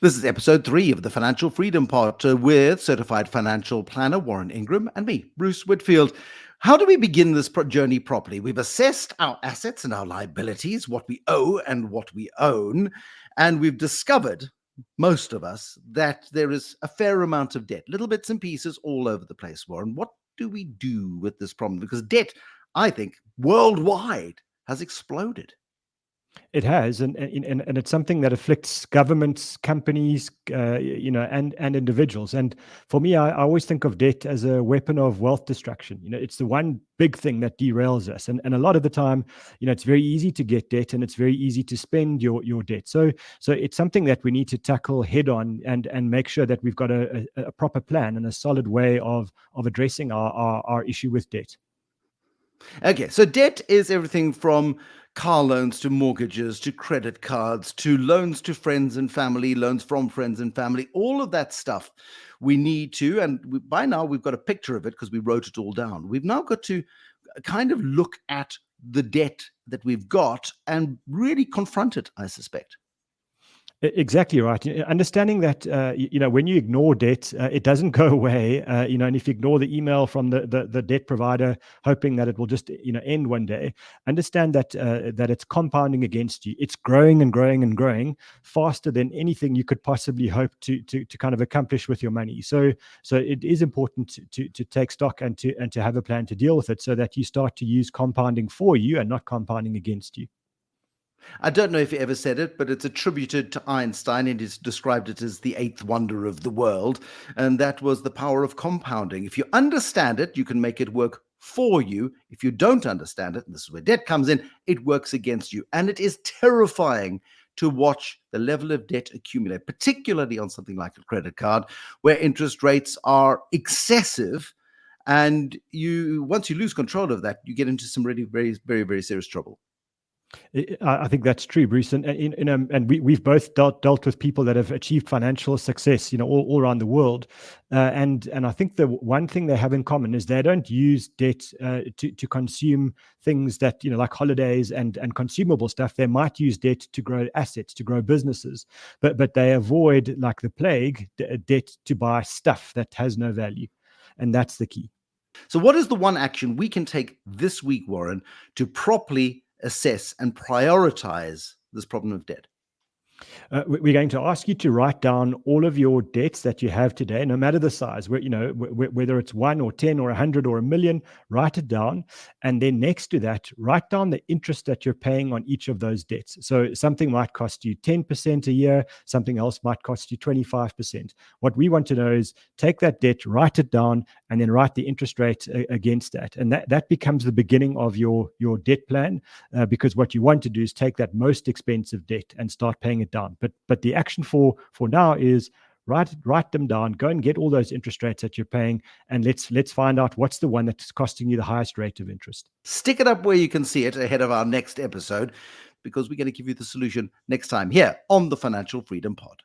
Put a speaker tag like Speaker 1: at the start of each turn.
Speaker 1: This is episode 3 of the Financial Freedom Pod with certified financial planner Warren Ingram and me, Bruce Whitfield. How do we begin this journey properly? We've assessed our assets and our liabilities, what we owe and what we own, and we've discovered, most of us, that there is a fair amount of debt, little bits and pieces all over the place, Warren. What do we do with this problem? Because debt, I think, worldwide has exploded.
Speaker 2: It has, and it's something that afflicts governments, companies, and individuals. And for me, I always think of debt as a weapon of wealth destruction. It's the one big thing that derails us. And a lot of the time, it's very easy to get debt, and it's very easy to spend your debt. So it's something that we need to tackle head on and make sure that we've got a proper plan and a solid way of addressing our issue with debt.
Speaker 1: Okay, so debt is everything from car loans to mortgages to credit cards to loans to friends and family, loans from friends and family, all of that stuff we need to, and by now we've got a picture of it because we wrote it all down. We've now got to kind of look at the debt that we've got and really confront it, I suspect.
Speaker 2: Exactly right. Understanding that, when you ignore debt, it doesn't go away, and if you ignore the email from the debt provider, hoping that it will just, end one day, understand that it's compounding against you. It's growing and growing and growing faster than anything you could possibly hope to kind of accomplish with your money. So it is important to take stock and to have a plan to deal with it so that you start to use compounding for you and not compounding against you.
Speaker 1: I don't know if he ever said it, but it's attributed to Einstein, and he's described it as the eighth wonder of the world, and that was the power of compounding. If you understand it, you can make it work for you. If you don't understand it, and this is where debt comes in, it works against you. And it is terrifying to watch the level of debt accumulate, particularly on something like a credit card, where interest rates are excessive, and once you lose control of that, you get into some really very, very, very serious trouble.
Speaker 2: I think that's true, Bruce, and we've both dealt with people that have achieved financial success, all around the world, and I think the one thing they have in common is they don't use debt to consume things that like holidays and consumable stuff. They might use debt to grow assets, to grow businesses, but they avoid, like the plague, debt to buy stuff that has no value, and that's the key.
Speaker 1: So, what is the one action we can take this week, Warren, to properly assess and prioritize this problem of debt?
Speaker 2: We're going to ask you to write down all of your debts that you have today, no matter the size, whether it's 1 or 10 or 100 or 1,000,000, write it down. And then next to that, write down the interest that you're paying on each of those debts. So something might cost you 10% a year, something else might cost you 25%. What we want to know is take that debt, write it down, and then write the interest rate against that. And that becomes the beginning of your debt plan, because what you want to do is take that most expensive debt and start paying it down. But the action for now is write them down, go and get all those interest rates that you're paying, and let's find out what's the one that's costing you the highest rate of interest.
Speaker 1: Stick it up where you can see it ahead of our next episode, because we're going to give you the solution next time here on the Financial Freedom Pod.